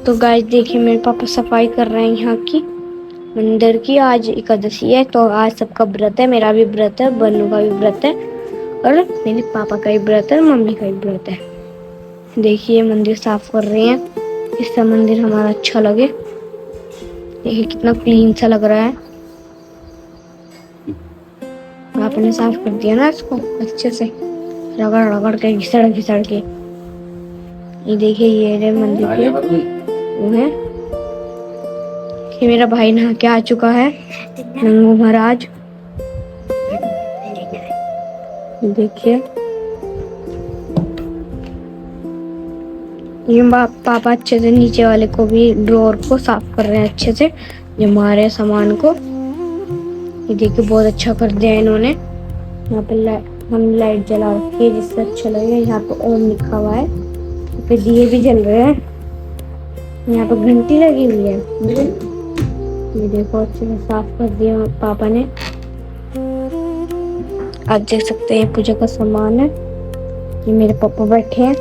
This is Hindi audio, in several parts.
तो गाइस देखिए मेरे पापा सफाई कर रहे हैं यहाँ की मंदिर की। आज एकादशी है तो आज सबका व्रत है, मेरा भी व्रत है, बन्नू का भी व्रत है और मेरे पापा का भी व्रत है, मम्मी का भी व्रत है। देखिए मंदिर साफ कर रहे हैं, इससे मंदिर हमारा अच्छा लगे। देखिए कितना क्लीन सा लग रहा है। आपने साफ कर दिया ना इसको अच्छे से, रगड़ रगड़ के घिसड़ घिसड़ के। ये देखिए ये रे मंदिर के वो है कि मेरा भाई नहा के आ चुका है, नंगू महाराज। देखिए ये पापा अच्छे से नीचे वाले को भी ड्रॉर को साफ कर रहे हैं अच्छे से, जमा रहे हैं सामान को। ये देखिए बहुत अच्छा कर दिया इन्होंने। यहाँ पे हम लाइट जला रखी है जिससे अच्छा लगे। यहाँ पे ओम लिखा हुआ है, यहाँ पे दिए भी जल रहे हैं, यहाँ पे घंटी लगी हुई है। ये देखो अच्छे से साफ कर दिया पापा ने। आप देख सकते हैं पूजा का सामान है। ये मेरे पापा बैठे हैं,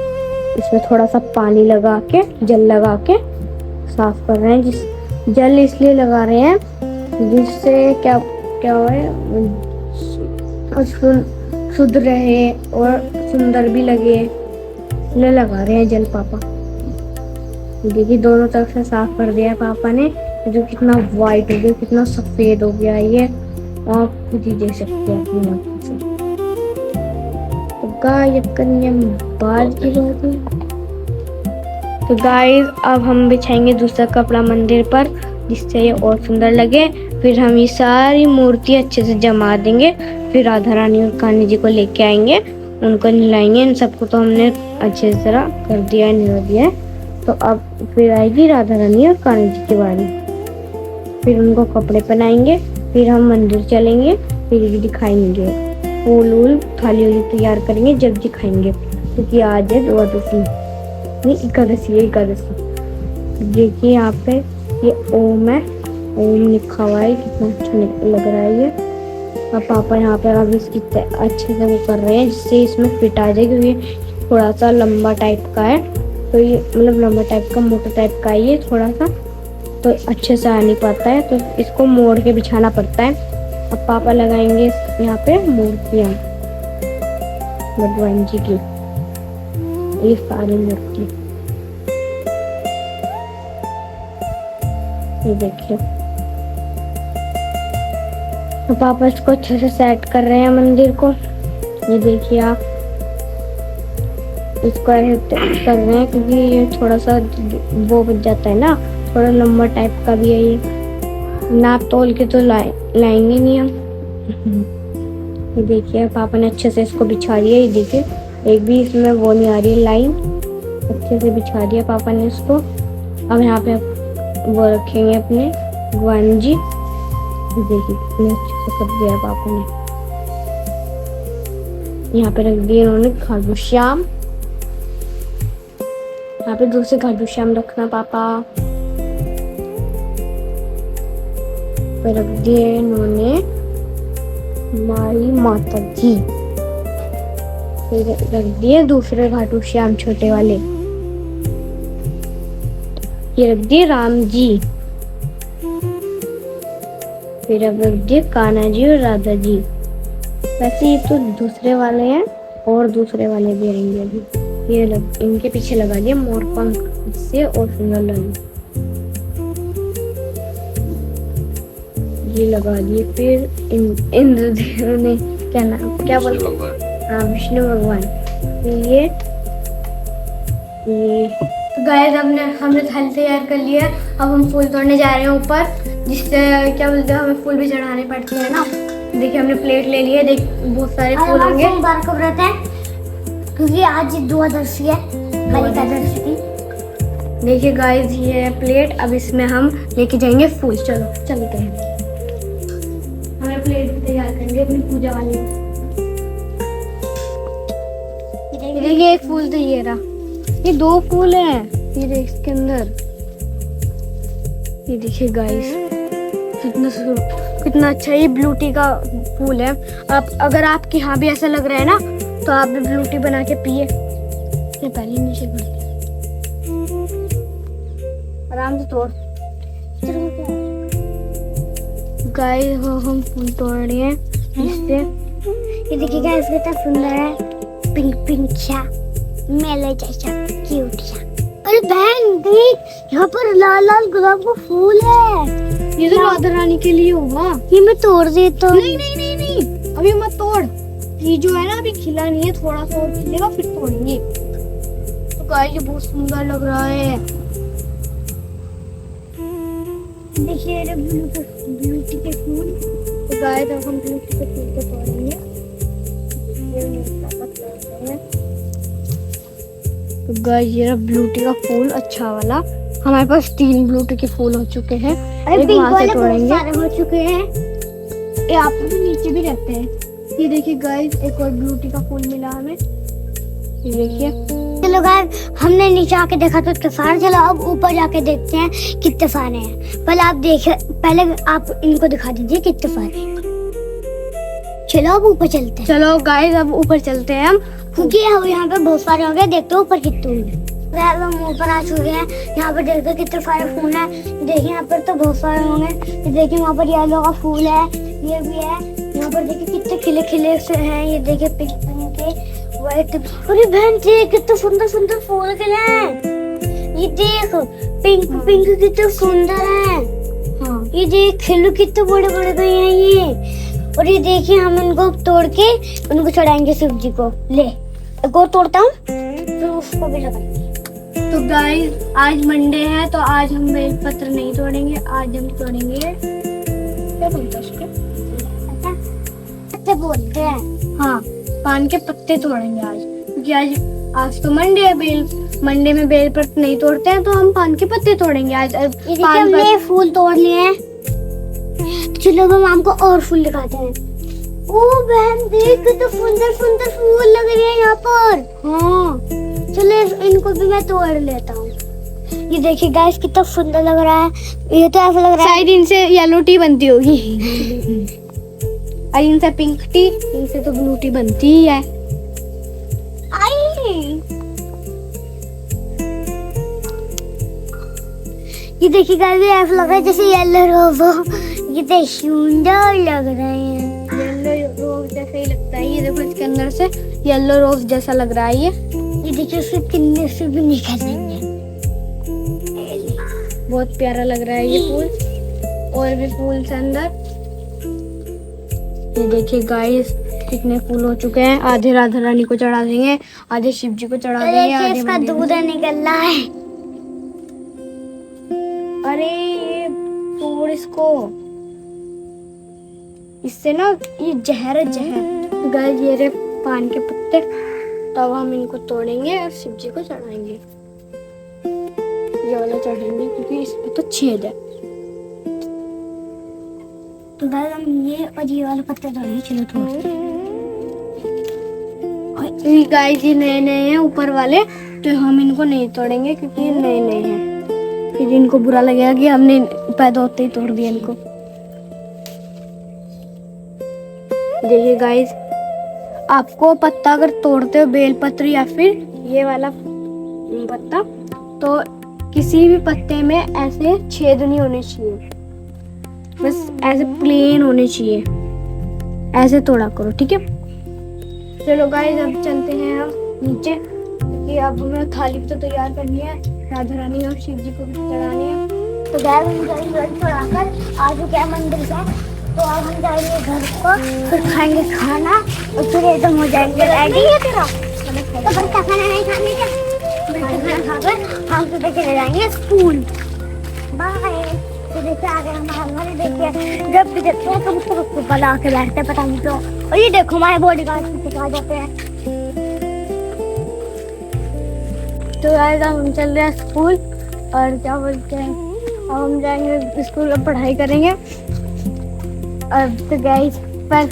इसमें थोड़ा सा पानी लगा के, जल लगा के साफ कर रहे हैं। जल इसलिए लगा रहे हैं जिससे क्या क्या है, शुद्ध रहे और सुंदर भी लगे, इसलिए लगा रहे हैं जल पापा। देखिए दोनों तरफ से साफ कर दिया पापा ने। जो कितना वाइट हो गया, कितना सफेद हो गया, ये आप खुद ही देख सकते हैं अपनी आंखों से। तो गाइस बाल की बात है। तो गाइस अब हम बिछाएंगे दूसरा कपड़ा मंदिर पर जिससे ये और सुंदर लगे। फिर हम ये सारी मूर्ति अच्छे से जमा देंगे। फिर राधा रानी और कान्हा जी को लेके आएंगे, उनको नहलाएंगे। इन सबको तो हमने अच्छे से तरह कर दिया है, नहला दिया है। तो अब फिर आएगी राधा रानी और कान्हा जी की बारी। फिर उनको कपड़े पहनाएंगे, फिर हम मंदिर चलेंगे, फिर ये दिखाएंगे फूल वूल, थाली वाली तैयार करेंगे जब दिखाएंगे। क्योंकि आज है द्वादशी, नहीं एकादशी है, एकादशी। देखिए यहाँ पे ये ओम है, ओम लिखा हुआ है, कितना अच्छा लग रहा है ये। अब पापा यहाँ पे अब इसकी अच्छे से वो कर रहे हैं जिससे इसमें फिट आ जाए, क्योंकि थोड़ा सा लंबा टाइप का है। तो ये मतलब लंबा टाइप का, मोटा टाइप का है ये थोड़ा सा, तो अच्छे से आ नहीं पाता है, तो इसको मोड़ के बिछाना पड़ता है। अब पापा लगाएंगे यहाँ पे मूर्तियाँ भगवान जी की, ये सारी मूर्ति। ये देखिए तो पापा इसको अच्छे से सेट कर रहे हैं मंदिर को। ये देखिए आप इसको कर रहे हैं क्योंकि ये थोड़ा सा वो बच जाता है ना, थोड़ा लंबा टाइप का भी है ये। नाप तोल के तो लाएंगे नहीं हम। ये देखिए पापा ने अच्छे से इसको बिछा दिया। ये देखिए एक भी इसमें वो नहीं आ रही है लाइन, अच्छे से बिछा दिया पापा ने इसको। अब यहाँ पे वो रखेंगे अपने भगवान जी। देखिए कितने अच्छे से कर दिया पापा ने। यहाँ पे रख दिए उन्होंने खाटू श्याम। यहाँ पे दूसरे खाटू श्याम रखना पापा। पे रख दिए इन्होंने हमारी माता जी। फिर रख दिए दूसरे खाटू श्याम छोटे वाले। ये रख दिए राम जी। फिर अब रख दिए कान्हा जी और राधा जी। वैसे ये तो दूसरे वाले हैं और दूसरे वाले भी आएंगे अभी। ये इनके पीछे लगा दिए मोर पंख, इससे और सुंदर लगे ये लगा दिए। फिर इंद्रदेव ने क्या नाम, क्या बोलते, हाँ विष्णु भगवान। ये तो गाइस हमने थाली तैयार कर लिया। अब हम फूल तोड़ने जा रहे हैं ऊपर, जिससे क्या बोलते हैं हमें फूल भी चढ़ाने पड़ते हैं ना। देखिए हमने प्लेट ले ली है, देख बहुत सारे फूल होंगे। सोमवार का व्रत है क्योंकि आज द्वादशी है, कल एकादशी थी। देखिए गाइस ये प्लेट, अब इसमें हम लेके जाएंगे फूल। चलो चलते हैं, हमें प्लेट भी तैयार करेंगे अपनी पूजा वाली। देखिए एक फूल तो ये रहा, ये दो फूल हैं फिर इसके अंदर। ये देखिए गाइस कितना अच्छा, ये ब्लू टी का फूल है। आप अगर आपके यहाँ भी ऐसा लग रहा है ना तो आप भी ब्लू टी बना के पिए। ये पहले नीचे कर दिया। आराम से तोड़। गाइस हम फूल तोड़ रहे हैं इससे। ये देखिए गाइस कितना सुंदर है, पिंक पिंक सा, मेले जैसा, क्यूट सा। अरे बहन देख, यहाँ पर लाल लाल गुलाब का फूल है। ये तो राधा रानी के लिए होगा। ये मैं तोड़ देता हूँ। नहीं नहीं नहीं नहीं, अभी मत तोड़। ये जो है ना अभी खिला नहीं है, थोड़ा सा और खिलेगा फिर तोड़ेंगे। तो गाइस ये बहुत सुंदर लग रहा है। देखिए ये ब्यूटी के फूल। तो गाइस अब हम ब्यूटी के फूल को तोड़ेंगे। ये मेरे पापा तोड़ रहे हैं। तो गाइस ये ब्यूटी का फूल अच्छा वाला। हमारे पास 3 ब्यूटी के फूल हो चुके हैं। अरे एक पिंक वहाँ से वाले बहुत तोड़ेंगे। सारे हो चुके हैं। ये आप भी नीचे भी रहते हैं। ये देखिए गाइस एक और ब्यूटी का फूल मिला हमें। ये देखिए। चलो गाइस हमने नीचे आके देखा तो इतने सारे। चलो अब ऊपर जाके देखते हैं कितने सारे हैं। पहले आप इनको दिखा दीजिए कितने सारे हैं। चलो अब ऊपर चलते हैं। चलो गाइस अब ऊपर चलते हैं हम, क्योंकि हम यहाँ पे बहुत सारे हो गए। देखते हो ऊपर कितने होंगे। गाइस हम ऊपर आ चुके हैं। यहाँ पर देखते हो कितने सारे फूल हैं। देखिए यहाँ पर तो बहुत सारे होंगे। ये देखिए वहाँ पर येलो का फूल है, ये भी है। यहाँ पर देखिए कितने खिले खिले से हैं। ये देखिए पिंक पिंक के, व्हाइट। अरे बहन देख कितने सुंदर सुंदर फूल खिले हैं। ये देख पिंक पिंक कितने सुंदर है। हाँ ये देख खिलू कितने बड़े बड़े गए हैं ये। और ये देखिए हम इनको तोड़ के उनको चढ़ाएंगे शिव जी को। ले एक और तोड़ता हूँ फिर उसको भी लगाएंगे। तो गाइस आज मंडे है तो आज हम बेलपत्र नहीं तोड़ेंगे। आज हम तोड़ेंगे, क्या बोलते हैं उसको? ऐसे बोलते हैं। हाँ, पान के पत्ते तोड़ेंगे आज, क्योंकि आज तो मंडे है। मंडे में बेलपत्र नहीं तोड़ते हैं तो हम पान के पत्ते तोड़ेंगे आज। ये देखिए हमने फूल तोड़ लिए हैं। चलो अब हम आपको और फूल दिखाते हैं। ओ बहन देख कितने सुंदर सुंदर फूल लग रहे हैं यहाँ पर। हाँ चलो इनको भी मैं तोड़ लेता हूँ। ये देखिए गाइस कितना सुंदर लग रहा है। ये तो ऐसा लग रहा है शायद इनसे येलो टी बनती होगी और इनसे पिंक टी, इनसे तो ब्लू टी बनती ही है। ये देखिए गाइस ऐसा लग रहा है जैसे येलो रोज हो। कितने सुंदर लग रहे हैं। येलो रोज जैसा ही लगता है। ये देखो इसके अंदर से येलो रोज जैसा लग रहा है ये देखिए उसके किन्ने से भी निकल रही है। बहुत प्यारा लग रहा है ये फूल। और भी फूल से अंदर। ये देखिए गाइस कितने फूल हो चुके हैं। आधे राधा रानी को चढ़ा देंगे, आधे शिव जी को चढ़ा देंगे, आधे इसका दूध निकल रहा है। अरे ये तोड़ इसको, इससे ना ये जहर है जहर। तो गाइस ये रहे पान के पत्ते। तब हम इनको तोड़ेंगे और शिव जी को चढ़ाएंगे। ये वाला चढ़ाएंगे क्योंकि इसमें तो छेद है। तो गाइस हम ये और ये वाले पत्ते तोड़ेंगे। चलो तोड़ते हैं। गाइस ये नए नए हैं ऊपर वाले, तो हम इनको नहीं तोड़ेंगे क्योंकि ये नए नए हैं। फिर इनको बुरा लगेगा कि हमने पैदा होते ही तोड़ दिया इनको। देखिए गाइस आपको पत्ता अगर तोड़ते हो बेलपत्र या फिर ये वाला पत्ता, तो किसी भी पत्ते में ऐसे छेद नहीं होने चाहिए, बस ऐसे प्लेन होने चाहिए। ऐसे तोड़ा करो, ठीक है। चलो गाइस अब चलते हैं हम नीचे, क्योंकि अब हमें थाली तो तैयार करनी है, राधा रानी और शिव जी को भी चढ़ानी है। तो गाइस हम जाएंगे चढ़ाकर आ चुके हैं मंदिर से। तो अब हम जाएंगे घर को, फिर खाएंगे खाना और फिर एकदम हो जाएंगे रेडी। तो बच्चा खाना नहीं खाने का, खाना खाकर हम सुबह चले जाएंगे स्कूल। बाय। तो देखिए आगे हमारे देखिए जब भी देखते हैं कब तो ऊपर आके बैठते पता नहीं क्यों। और ये देखो हमारे बॉडीगार्ड पीछे आ जाते हैं। तो गाइस हम चल रहे हैं स्कूल, और क्या बोलते हैं अब हम जाएंगे स्कूल और पढ़ाई करेंगे। और तो गाइस पर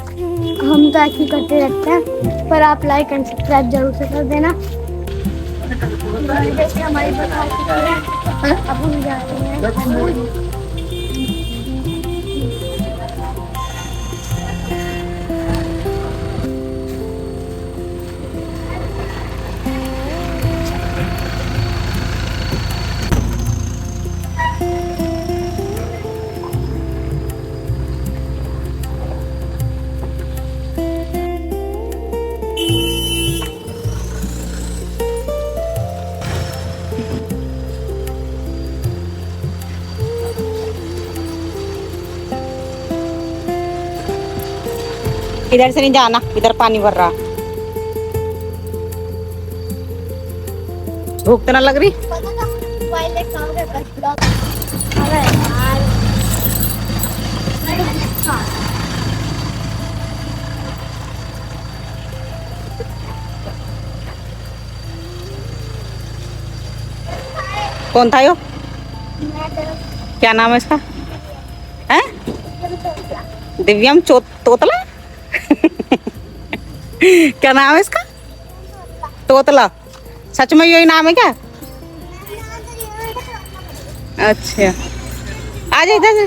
हम तो ऐसे ही करते रहते हैं, पर आप लाइक एंड सब्सक्राइब जरूर से कर देना। जैसे हमारी पढ़ाई है, अब हम जाते हैं स्कूल। इधर से नहीं जाना, इधर पानी भर रहा। भूख तो ना लग रही? पता था पहले काम का कचरा। अरे यार कौन था यो? मैं तो क्या नाम है इसका? हैं? दिव्यम तोतला। क्या नाम है इसका? तोतला। सच में यही नाम है क्या? अच्छा, आ जा इधर से।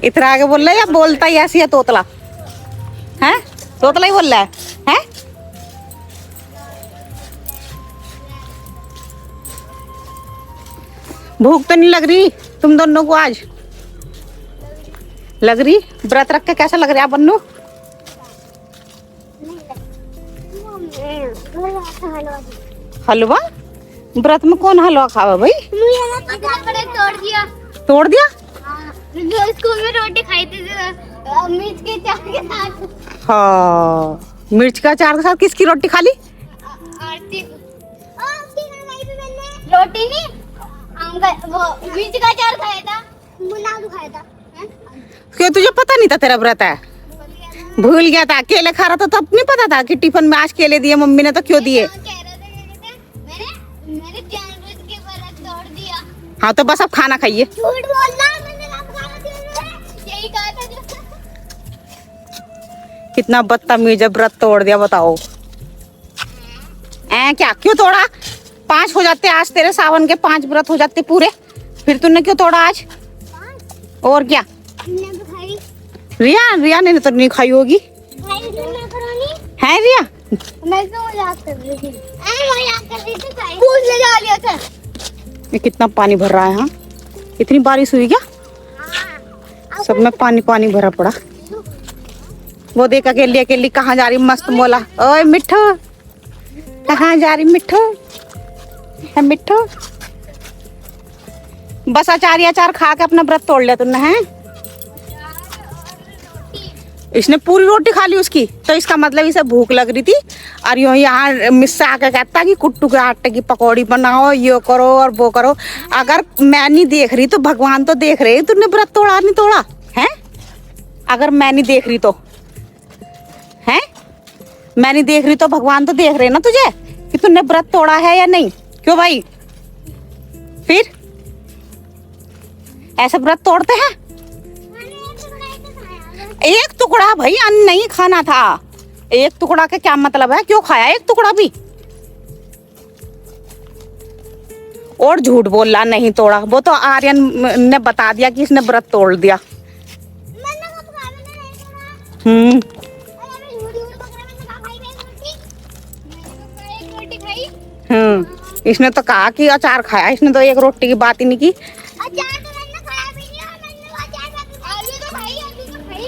इतना आगे बोल रहा है या बोलता ही ऐसी है तोतला? हैं? तोतला ही बोल रहा है? हैं? भूख तो नहीं लग रही तुम दोनों को आज? लग रही? व्रत रख के कैसा लग रहा है बन्नू? हलवा? व्रत में कौन हलवा खावा भाई? तोड़ दिया। तोड़ दिया? जो स्कूल में रोटी खाई थी मिर्च के चाट के साथ। हाँ, मिर्च का अचार के साथ किसकी रोटी खा ली? आरती रोटी नहीं, वो मिर्च का अचार खाया था, मुन्ना तो खाया था। क्यों तुझे पता नहीं था तेरा व्रत है? भूल गया था? केले खा रहा था तब नहीं पता था कि टिफिन में आज केले दिए मम्मी ने, तो क्यों दिए? मैंने जानबूझ के व्रत तोड़ दिया। हाँ तो बस अब खाना खाइए। झूठ बोलना, मैंने रात खाना दिया, यही कहा था जो। कितना बदतमीज है, व्रत तोड़ दिया बताओ। क्या क्यों तोड़ा? 5 हो जाते आज तेरे सावन के, 5 व्रत हो जाते पूरे, फिर तूने क्यों तोड़ा आज? और क्या? हमने तो खाई। रिया ने तो नहीं खाई होगी। खाई तुमने करोनी? है रिया? मैं तो मजाक कर रही थी। मजाक कर रही थी, खाई। पूछ ले जा लिया था। ये कितना पानी भर रहा है? हाँ, इतनी बारिश हुई क्या? सब में पानी पानी भरा पड़ा। वो देख अकेली अकेली कहाँ जा रही मस्त मोला। ओए मिठू, कहाँ जा रही मिठू? है मिठू? बस अचार खा के अपना व्रत तोड़ लिया तुमने, हैं? इसने पूरी रोटी खा ली उसकी, तो इसका मतलब इसे भूख लग रही थी और यूं यहाँ मिस्सा आके कहता कि कुट्टू के आटे की पकौड़ी बनाओ, ये करो और वो करो। अगर मैं नहीं देख रही तो भगवान तो देख रहे, तूने व्रत तोड़ा नहीं तोड़ा है? अगर मैं नहीं देख रही तो है, मैं नहीं देख रही तो भगवान तो देख रहे ना तुझे कि तूने व्रत तोड़ा है या नहीं। क्यों भाई? फिर ऐसे व्रत तोड़ते हैं? एक टुकड़ा भाई, अन्न नहीं खाना था। एक टुकड़ा का क्या मतलब है? क्यों खाया एक टुकड़ा भी? और झूठ बोला नहीं तोड़ा, वो तो आर्यन ने बता दिया कि इसने व्रत तोड़ दिया। इसने तो कहा कि अचार खाया, इसने तो एक रोटी की बात ही नहीं की। अचार तो मैंने खाया भी नहीं, और मैंने वो अचार आलू तो खाई, आलू तो खाई,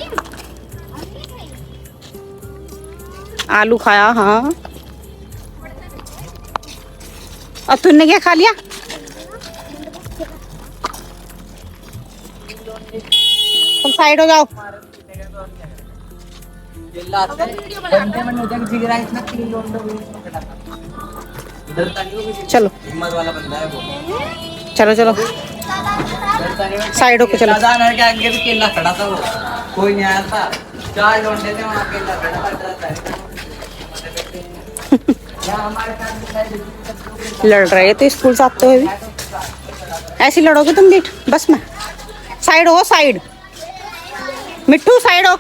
आलू तो खाई। आलू खाया हाँ। और तूने क्या खा लिया? तुम साइड हो जाओ। चलो चलो चलो साइड होके चलो। आगे भी केला खड़ा था, वो कोई नहीं आया था। 4 घंटे थे वहाँ, केला खड़ा था। लड़ रहे तो स्कूल से आते हुए भी ऐसे लड़ोगे तुम भी बस में? साइड हो, साइड। मिट्टू साइड हो।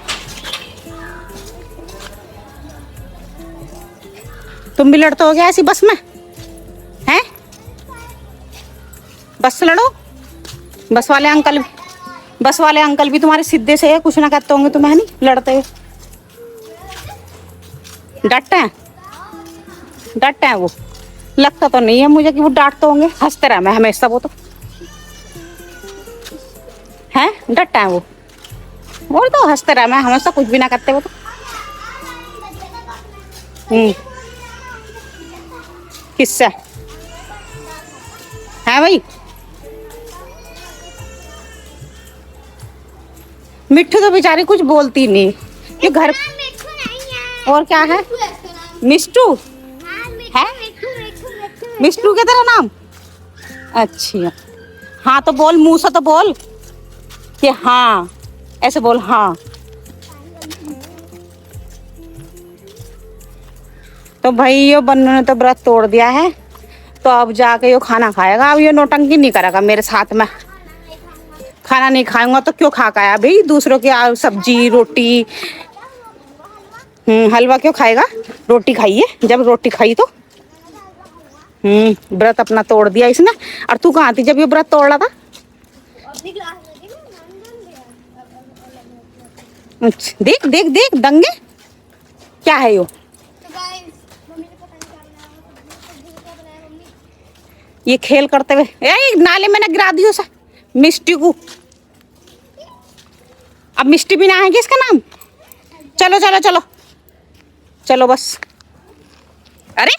तुम भी लड़ते हो गया ऐसी बस में हैं? बस से लड़ो। बस वाले अंकल भी तुम्हारे सीधे से है, कुछ ना कहते होंगे तुम्हें, नहीं लड़ते हुए डरते हैं वो। लगता तो नहीं है मुझे कि वो डांटते होंगे, हंसते रहे मैं हमेशा। वो तो हैं, डरते हैं वो तो हंसते रहे मैं हमेशा, कुछ भी ना करते वो तो। किससे है भाई? मिट्ठू तो बेचारी कुछ बोलती नहीं, ये घर मिट्ठू नहीं है। और क्या है? मिट्ठू है इसका नाम। मिष्टू हाँ, मिट्ठू, है? मिट्ठू, मिट्ठू, मिट्ठू, मिष्टू के तेरा नाम? अच्छा हाँ तो बोल, मुंह से तो बोल कि हाँ, ऐसे बोल हाँ। तो भाई ये बन्नू ने तो व्रत तोड़ दिया है, तो अब जाके ये खाना खाएगा। अब ये नौटंकी नहीं करेगा मेरे साथ में। खाना नहीं खाऊंगा तो क्यों खा खाया भाई, दूसरों की सब्जी रोटी। हलवा क्यों खाएगा, रोटी खाइए। जब रोटी खाई तो व्रत अपना तोड़ दिया इसने। और तू कहाँ थी जब ये व्रत तोड़ रहा था? अपनी क्लास में थी ना, नंदन गया। अच्छा देख देख देख दंगे क्या है यो। तो गाइस, मम्मी ने पता नहीं क्या बनाया, मम्मी। ये खेल करते हुए ए नाले में ना गिरा दियो सा मिष्टी को। अब मिष्टी भी ना है कि इसका नाम। चलो चलो चलो चलो बस। अरे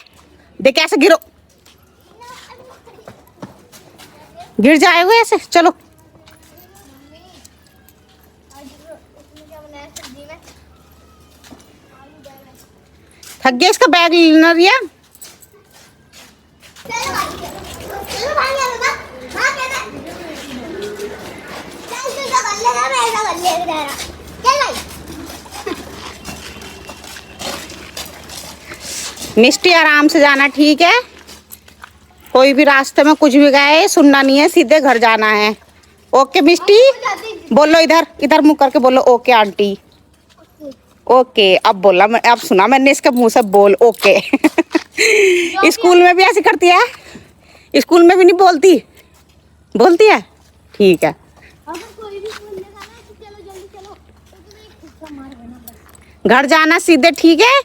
देख ऐसे गिरो, गिर जाएगा ऐसे। चलो थक गया इसका बैग लेना दिया। मिष्टी आराम से जाना ठीक है, कोई भी रास्ते में कुछ भी गए सुनना नहीं है, सीधे घर जाना है। ओके मिष्टी बोलो, इधर इधर मुंह करके बोलो ओके आंटी। ओके अब बोला मैं, अब सुना मैंने इसके मुंह से बोल ओके। स्कूल में भी ऐसी करती है? स्कूल में भी नहीं बोलती? बोलती है ठीक है। अगर कोई भी बोलने का ना तो चलो जल्दी चलो, तो तुम्हें एक थप्पड़ मार देना बस। घर जाना सीधे ठीक है,